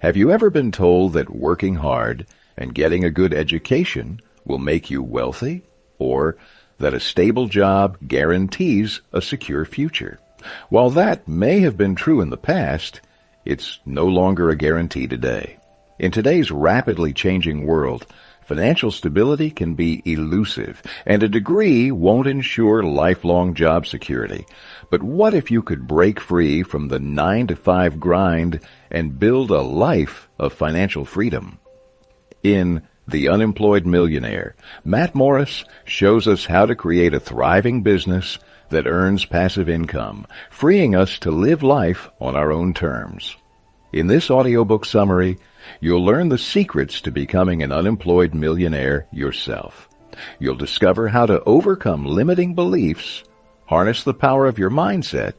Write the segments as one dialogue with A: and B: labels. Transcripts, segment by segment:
A: Have you ever been told that working hard and getting a good education will make you wealthy, or that a stable job guarantees a secure future? While that may have been true in the past, it's no longer a guarantee today. In today's rapidly changing world, financial stability can be elusive, and a degree won't ensure lifelong job security. But what if you could break free from the 9-to-5 grind and build a life of financial freedom? In The Unemployed Millionaire, Matt Morris shows us how to create a thriving business that earns passive income, freeing us to live life on our own terms. In this audiobook summary, you'll learn the secrets to becoming an unemployed millionaire yourself. You'll discover how to overcome limiting beliefs, harness the power of your mindset,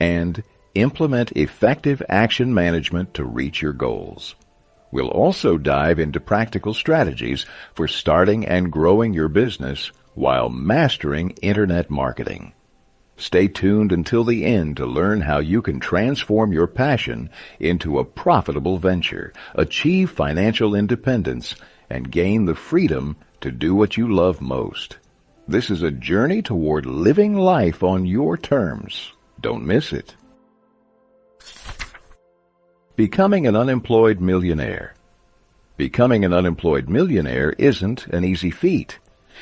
A: and implement effective action management to reach your goals. We'll also dive into practical strategies for starting and growing your business while mastering internet marketing. Stay tuned until the end to learn how you can transform your passion into a profitable venture, achieve financial independence, and gain the freedom to do what you love most. This is a journey toward living life on your terms. Don't miss it. Becoming an unemployed millionaire. Becoming an unemployed millionaire isn't an easy feat.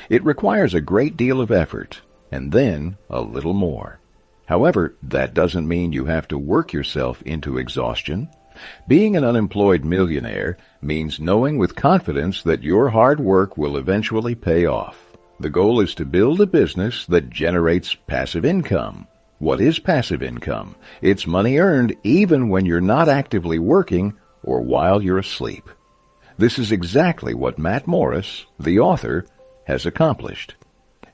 A: It requires a great deal of effort, and then a little more. However, that doesn't mean you have to work yourself into exhaustion. Being an unemployed millionaire means knowing with confidence that your hard work will eventually pay off. The goal is to build a business that generates passive income. What is passive income? It's money earned even when you're not actively working or while you're asleep. This is exactly what Matt Morris, the author, has accomplished.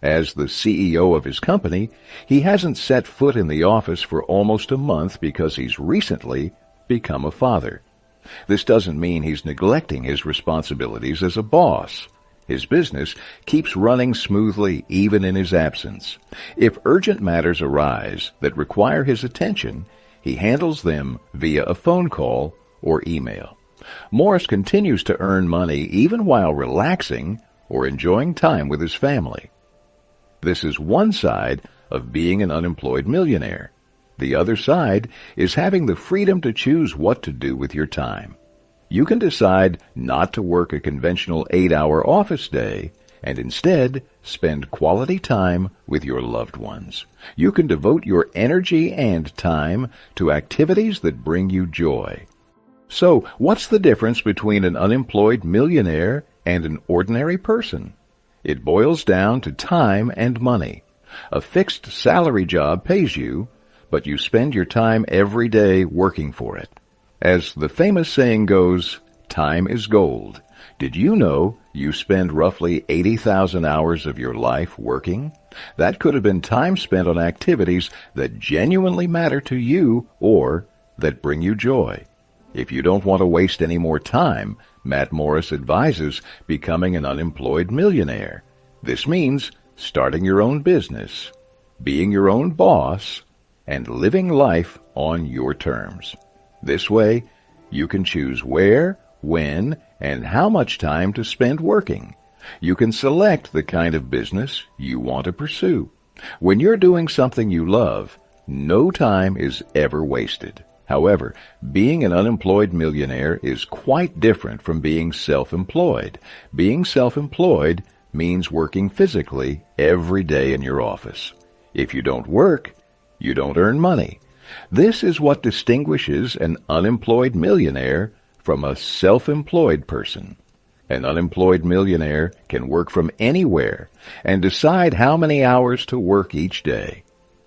A: As the CEO of his company, he hasn't set foot in the office for almost a month because he's recently become a father. This doesn't mean he's neglecting his responsibilities as a boss. His business keeps running smoothly even in his absence. If urgent matters arise that require his attention, he handles them via a phone call or email. Morris continues to earn money even while relaxing or enjoying time with his family. This is one side of being an unemployed millionaire. The other side is having the freedom to choose what to do with your time. You can decide not to work a conventional 8-hour office day and instead spend quality time with your loved ones. You can devote your energy and time to activities that bring you joy. So, what's the difference between an unemployed millionaire and an ordinary person? It boils down to time and money. A fixed salary job pays you, but you spend your time every day working for it. As the famous saying goes, time is gold. Did you know you spend roughly 80,000 hours of your life working? That could have been time spent on activities that genuinely matter to you or that bring you joy. If you don't want to waste any more time, Matt Morris advises becoming an unemployed millionaire. This means starting your own business, being your own boss, and living life on your terms. This way, you can choose where, when, and how much time to spend working. You can select the kind of business you want to pursue. When you're doing something you love, no time is ever wasted. However, being an unemployed millionaire is quite different from being self-employed. Being self-employed means working physically every day in your office. If you don't work, you don't earn money. This is what distinguishes an unemployed millionaire from a self-employed person. An unemployed millionaire can work from anywhere and decide how many hours to work each day.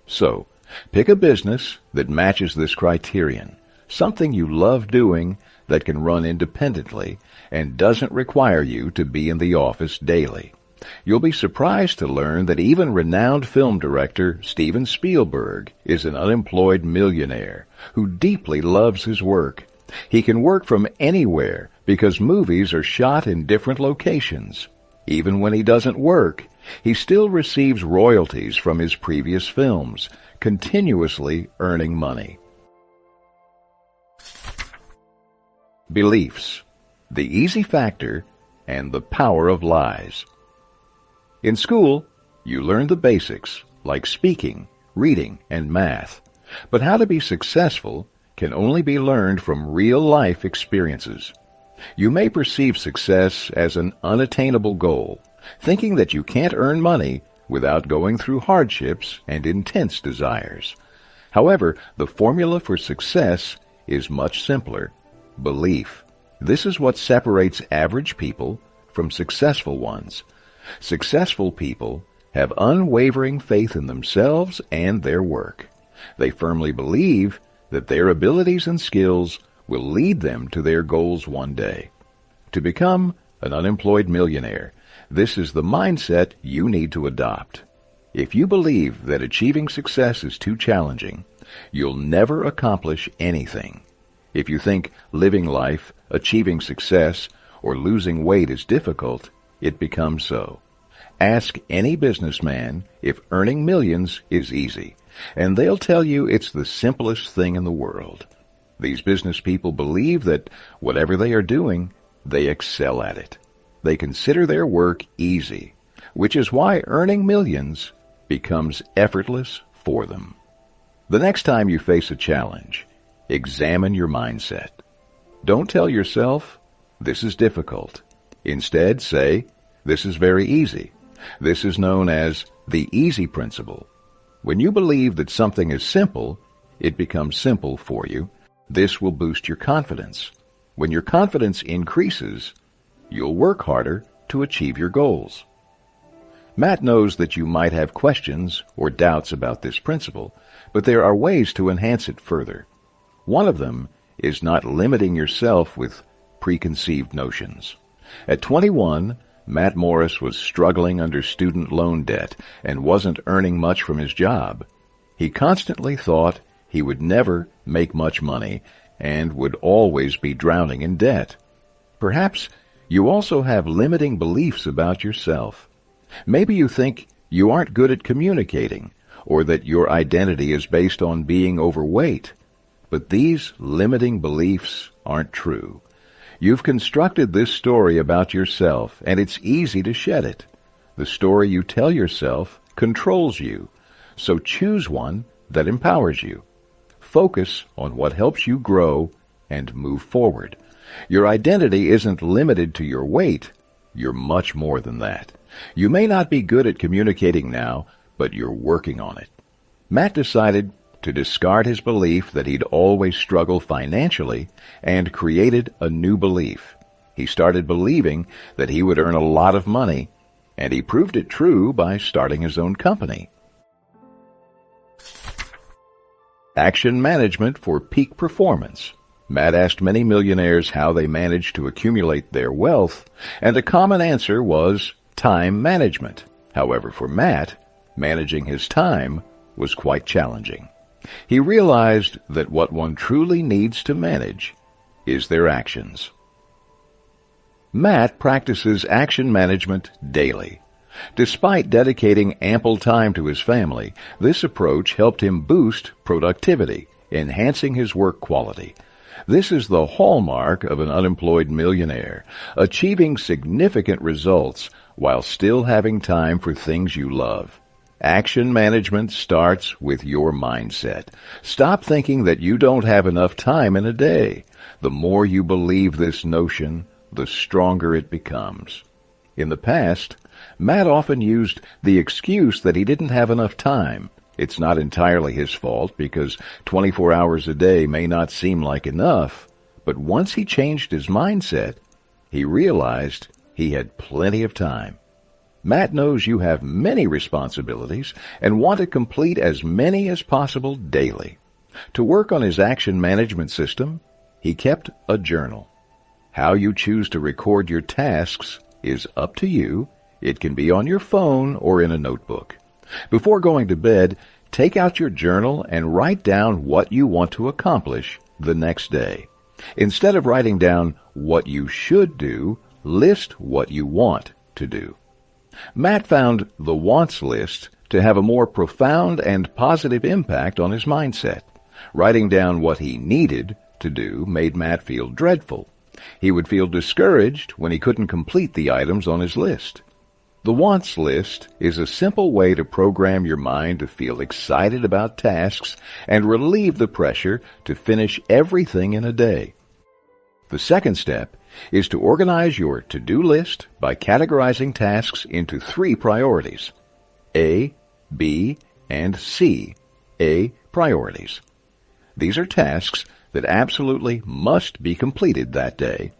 A: So, pick a business that matches this criterion, something you love doing that can run independently and doesn't require you to be in the office daily. You'll be surprised to learn that even renowned film director Steven Spielberg is an unemployed millionaire who deeply loves his work. He can work from anywhere because movies are shot in different locations. Even when he doesn't work, he still receives royalties from his previous films, continuously earning money. beliefs, the easy factor, and the power of lies. In school, you learn the basics like speaking, reading, and math. But how to be successful can only be learned from real-life experiences. You may perceive success as an unattainable goal, thinking that you can't earn money without going through hardships and intense desires. However, the formula for success is much simpler: belief. This is what separates average people from successful ones. Successful people have unwavering faith in themselves and their work. They firmly believe that their abilities and skills will lead them to their goals one day. To become an unemployed millionaire, this is the mindset you need to adopt. If you believe that achieving success is too challenging, you'll never accomplish anything. If you think living life, achieving success, or losing weight is difficult, it becomes so. Ask any businessman if earning millions is easy, and they'll tell you it's the simplest thing in the world. These business people believe that whatever they are doing, they excel at it. They consider their work easy, which is why earning millions becomes effortless for them. The next time you face a challenge, examine your mindset. Don't tell yourself, "This is difficult." Instead, say, "This is very easy." This is known as the easy principle. When you believe that something is simple, it becomes simple for you. This will boost your confidence. When your confidence increases, you'll work harder to achieve your goals. Matt knows that you might have questions or doubts about this principle, but there are ways to enhance it further. One of them is not limiting yourself with preconceived notions. At 21, Matt Morris was struggling under student loan debt and wasn't earning much from his job. He constantly thought he would never make much money and would always be drowning in debt. Perhaps you also have limiting beliefs about yourself. Maybe you think you aren't good at communicating, or that your identity is based on being overweight. But these limiting beliefs aren't true. You've constructed this story about yourself, and it's easy to shed it. The story you tell yourself controls you, so choose one that empowers you. Focus on what helps you grow and move forward. Your identity isn't limited to your weight. You're much more than that. You may not be good at communicating now, but you're working on it. Matt decided to discard his belief that he'd always struggle financially and created a new belief. He started believing that he would earn a lot of money, and he proved it true by starting his own company. Action management for peak performance. Matt asked many millionaires how they managed to accumulate their wealth, and a common answer was time management. However, for Matt, managing his time was quite challenging. He realized that what one truly needs to manage is their actions. Matt practices action management daily. Despite dedicating ample time to his family, this approach helped him boost productivity, enhancing his work quality. This is the hallmark of an unemployed millionaire, achieving significant results while still having time for things you love. Action management starts with your mindset. Stop thinking that you don't have enough time in a day. The more you believe this notion, the stronger it becomes. In the past, Matt often used the excuse that he didn't have enough time. It's not entirely his fault because 24 hours a day may not seem like enough, but once he changed his mindset, he realized he had plenty of time. Matt knows you have many responsibilities and want to complete as many as possible daily. To work on his action management system, he kept a journal. How you choose to record your tasks is up to you. It can be on your phone or in a notebook. Before going to bed, take out your journal and write down what you want to accomplish the next day. Instead of writing down what you should do, list what you want to do. Matt found the wants list to have a more profound and positive impact on his mindset. Writing down what he needed to do made Matt feel dreadful. He would feel discouraged when he couldn't complete the items on his list. The wants list is a simple way to program your mind to feel excited about tasks and relieve the pressure to finish everything in a day. The second step is to organize your to-do list by categorizing tasks into 3 priorities: A, B, and C. A priorities. These are tasks that absolutely must be completed that day.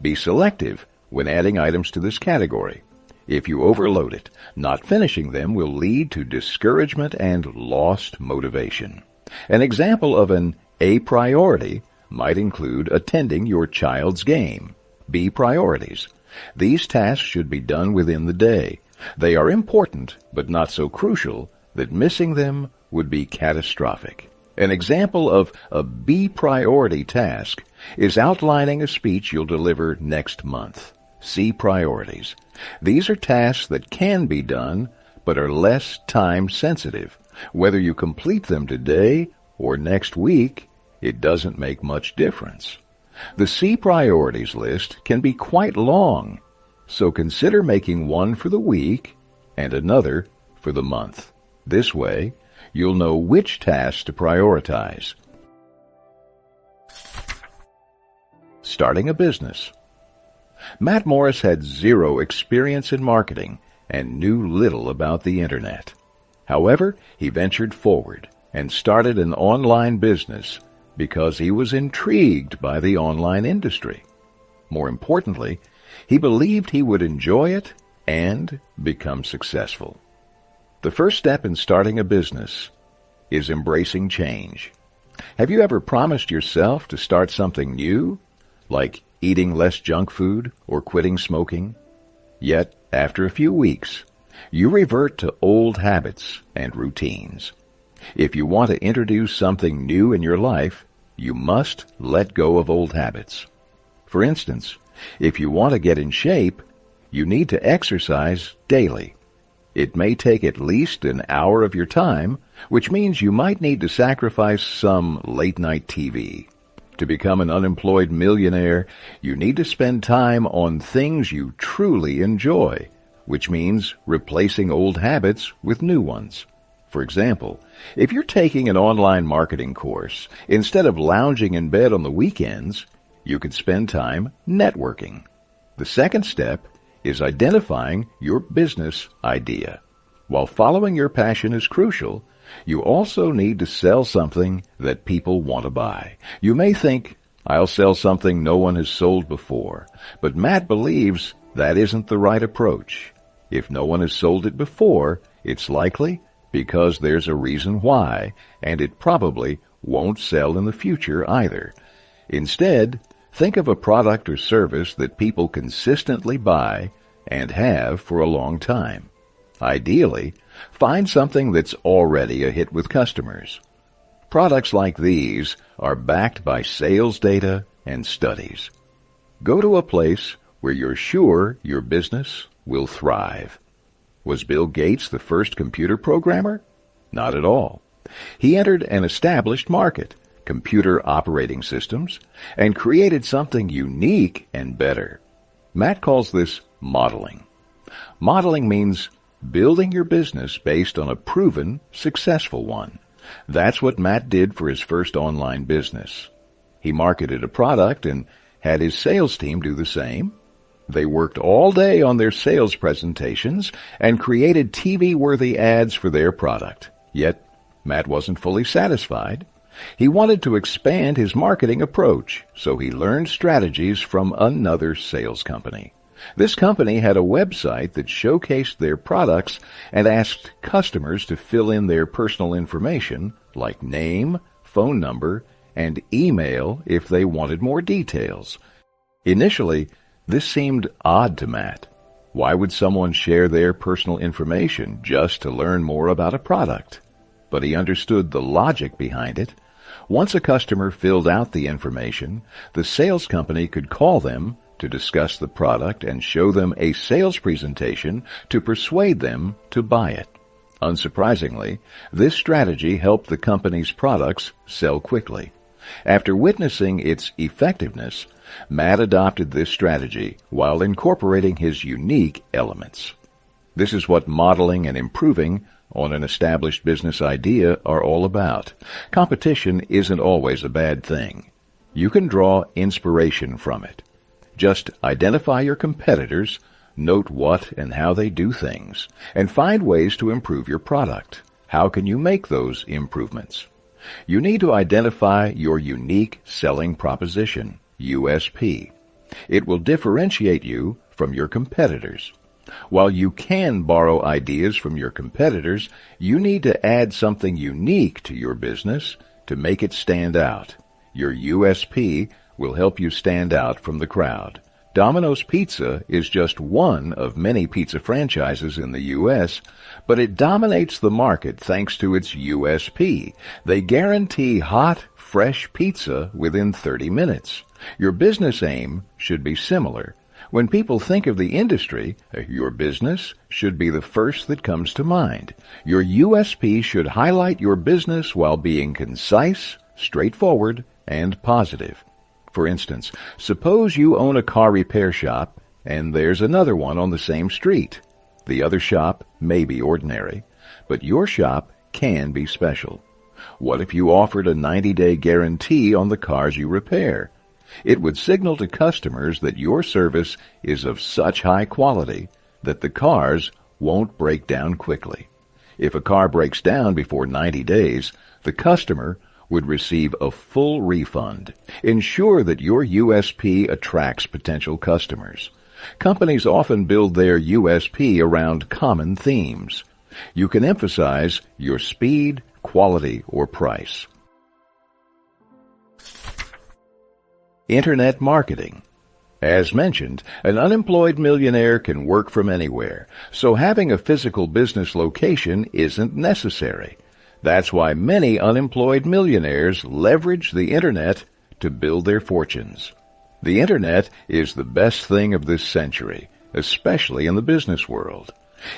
A: Be selective when adding items to this category. If you overload it, not finishing them will lead to discouragement and lost motivation. An example of an A priority might include attending your child's game. B priorities. These tasks should be done within the day. They are important, but not so crucial that missing them would be catastrophic. An example of a B priority task is outlining a speech you'll deliver next month. C priorities. These are tasks that can be done, but are less time sensitive. Whether you complete them today or next week, it doesn't make much difference. The C priorities list can be quite long, so consider making one for the week and another for the month. This way, you'll know which tasks to prioritize. Starting a business. Matt Morris had 0 experience in marketing and knew little about the Internet. However, he ventured forward and started an online business because he was intrigued by the online industry. More importantly, he believed he would enjoy it and become successful. The first step in starting a business is embracing change. Have you ever promised yourself to start something new, like eating less junk food or quitting smoking? Yet, after a few weeks, you revert to old habits and routines. If you want to introduce something new in your life, you must let go of old habits. For instance, if you want to get in shape, you need to exercise daily. It may take at least an hour of your time, which means you might need to sacrifice some late-night TV. To become an unemployed millionaire, you need to spend time on things you truly enjoy, which means replacing old habits with new ones. For example, if you're taking an online marketing course, instead of lounging in bed on the weekends, you could spend time networking. The second step is identifying your business idea. While following your passion is crucial, you also need to sell something that people want to buy. You may think, I'll sell something no one has sold before, but Matt believes that isn't the right approach. If no one has sold it before, it's likely because there's a reason why, and it probably won't sell in the future either. Instead, think of a product or service that people consistently buy and have for a long time. Ideally, find something that's already a hit with customers. Products like these are backed by sales data and studies. Go to a place where you're sure your business will thrive. Was Bill Gates the first computer programmer? Not at all. He entered an established market, computer operating systems, and created something unique and better. Matt calls this modeling. Modeling means building your business based on a proven, successful one. That's what Matt did for his first online business. He marketed a product and had his sales team do the same. They worked all day on their sales presentations and created TV-worthy ads for their product. Yet, Matt wasn't fully satisfied. He wanted to expand his marketing approach, so he learned strategies from another sales company. This company had a website that showcased their products and asked customers to fill in their personal information, like name, phone number, and email if they wanted more details. Initially, this seemed odd to Matt. Why would someone share their personal information just to learn more about a product? But he understood the logic behind it. Once a customer filled out the information, the sales company could call them to discuss the product and show them a sales presentation to persuade them to buy it. Unsurprisingly, this strategy helped the company's products sell quickly. After witnessing its effectiveness, Matt adopted this strategy while incorporating his unique elements. This is what modeling and improving on an established business idea are all about. Competition isn't always a bad thing. You can draw inspiration from it. Just identify your competitors, note what and how they do things, and find ways to improve your product. How can you make those improvements? You need to identify your unique selling proposition, USP. It will differentiate you from your competitors. While you can borrow ideas from your competitors, you need to add something unique to your business to make it stand out. Your USP will help you stand out from the crowd. Domino's Pizza is just one of many pizza franchises in the U.S., but it dominates the market thanks to its USP. They guarantee hot, fresh pizza within 30 minutes. Your business aim should be similar. When people think of the industry, your business should be the first that comes to mind. Your USP should highlight your business while being concise, straightforward, and positive. For instance, suppose you own a car repair shop and there's another one on the same street. The other shop may be ordinary, but your shop can be special. What if you offered a 90-day guarantee on the cars you repair? It would signal to customers that your service is of such high quality that the cars won't break down quickly. If a car breaks down before 90 days, the customer would receive a full refund. Ensure that your USP attracts potential customers. Companies often build their USP around common themes. You can emphasize your speed, quality, or price. Internet marketing. As mentioned, an unemployed millionaire can work from anywhere, so having a physical business location isn't necessary. That's why many unemployed millionaires leverage the Internet to build their fortunes. The Internet is the best thing of this century, especially in the business world.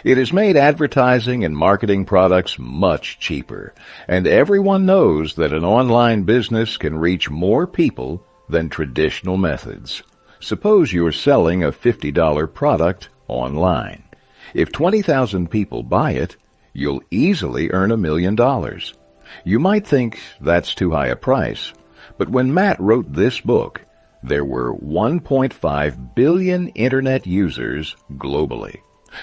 A: It has made advertising and marketing products much cheaper, and everyone knows that an online business can reach more people than traditional methods. Suppose you're selling a $50 product online. If 20,000 people buy it, you'll easily earn $1 million. You might think that's too high a price, but when Matt wrote this book, there were 1.5 billion Internet users globally.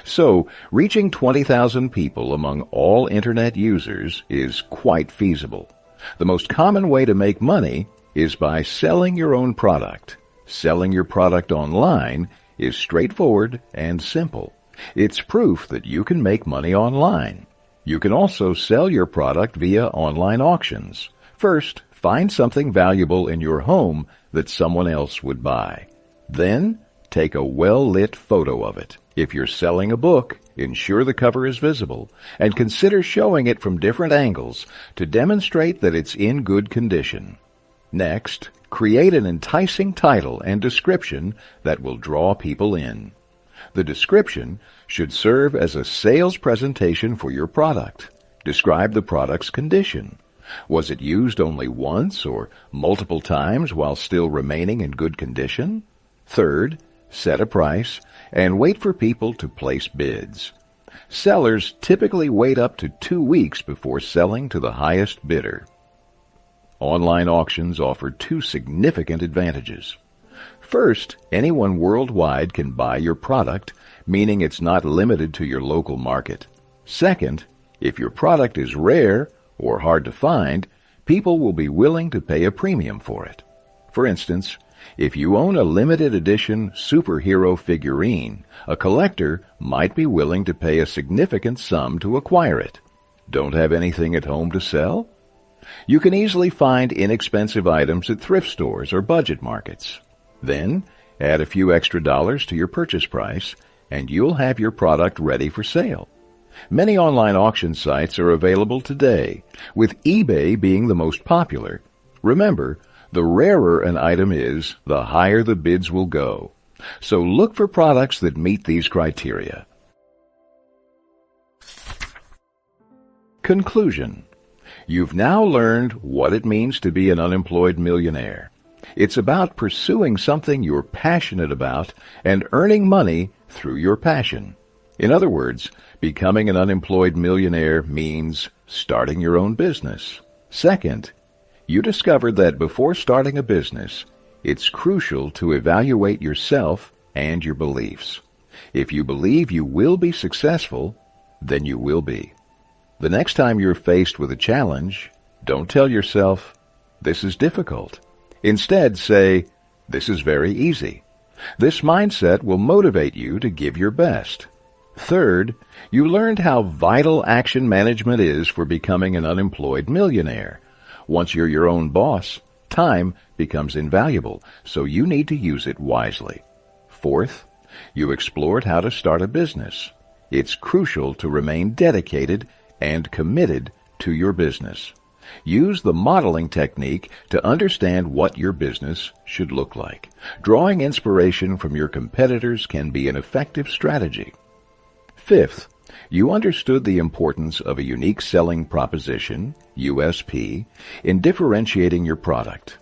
A: So, reaching 20,000 people among all Internet users is quite feasible. The most common way to make money is by selling your own product. Selling your product online is straightforward and simple. It's proof that you can make money online. You can also sell your product via online auctions. First, find something valuable in your home that someone else would buy. Then, take a well-lit photo of it. If you're selling a book, ensure the cover is visible, and consider showing it from different angles to demonstrate that it's in good condition. Next, create an enticing title and description that will draw people in. The description should serve as a sales presentation for your product. Describe the product's condition. Was it used only once or multiple times while still remaining in good condition? Third, set a price and wait for people to place bids. Sellers typically wait up to 2 weeks before selling to the highest bidder. Online auctions offer 2 significant advantages. First, anyone worldwide can buy your product, meaning it's not limited to your local market. Second, if your product is rare or hard to find, people will be willing to pay a premium for it. For instance, if you own a limited edition superhero figurine, a collector might be willing to pay a significant sum to acquire it. Don't have anything at home to sell? You can easily find inexpensive items at thrift stores or budget markets. Then, add a few extra dollars to your purchase price, and you'll have your product ready for sale. Many online auction sites are available today, with eBay being the most popular. Remember, the rarer an item is, the higher the bids will go. So look for products that meet these criteria. Conclusion. You've now learned what it means to be an unemployed millionaire. It's about pursuing something you're passionate about and earning money through your passion. In other words, becoming an unemployed millionaire means starting your own business. Second, you discovered that before starting a business, it's crucial to evaluate yourself and your beliefs. If you believe you will be successful, then you will be. The next time you're faced with a challenge, don't tell yourself, "This is difficult." Instead, say, "This is very easy." This mindset will motivate you to give your best. Third, you learned how vital action management is for becoming an unemployed millionaire. Once you're your own boss, time becomes invaluable, so you need to use it wisely. Fourth, you explored how to start a business. It's crucial to remain dedicated and committed to your business. Use the modeling technique to understand what your business should look like. Drawing inspiration from your competitors can be an effective strategy. Fifth, you understood the importance of a unique selling proposition, USP, in differentiating your product.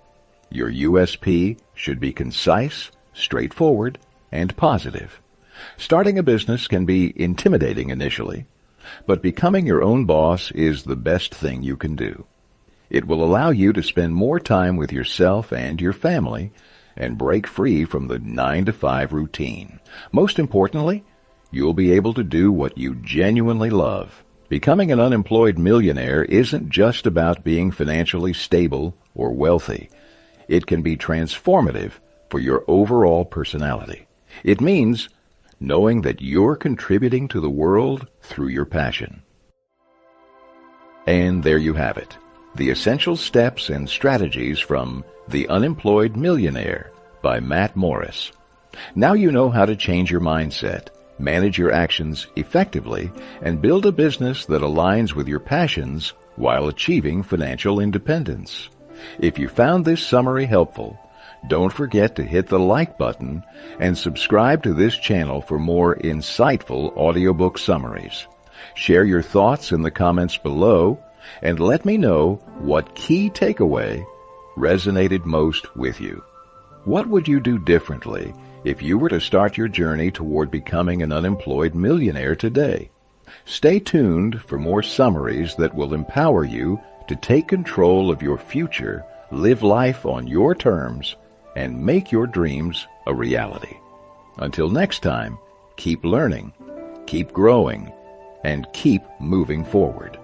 A: Your USP should be concise, straightforward, and positive. Starting a business can be intimidating initially, but becoming your own boss is the best thing you can do. It will allow you to spend more time with yourself and your family and break free from the 9-to-5 routine. Most importantly, you'll be able to do what you genuinely love. Becoming an unemployed millionaire isn't just about being financially stable or wealthy. It can be transformative for your overall personality. It means knowing that you're contributing to the world through your passion. And there you have it, the essential steps and strategies from The Unemployed Millionaire by Matt Morris. Now you know how to change your mindset, manage your actions effectively, and build a business that aligns with your passions while achieving financial independence. If you found this summary helpful, don't forget to hit the like button and subscribe to this channel for more insightful audiobook summaries. Share your thoughts in the comments below and let me know what key takeaway resonated most with you. What would you do differently if you were to start your journey toward becoming an unemployed millionaire today? Stay tuned for more summaries that will empower you to take control of your future, live life on your terms, and make your dreams a reality. Until next time, keep learning, keep growing, and keep moving forward.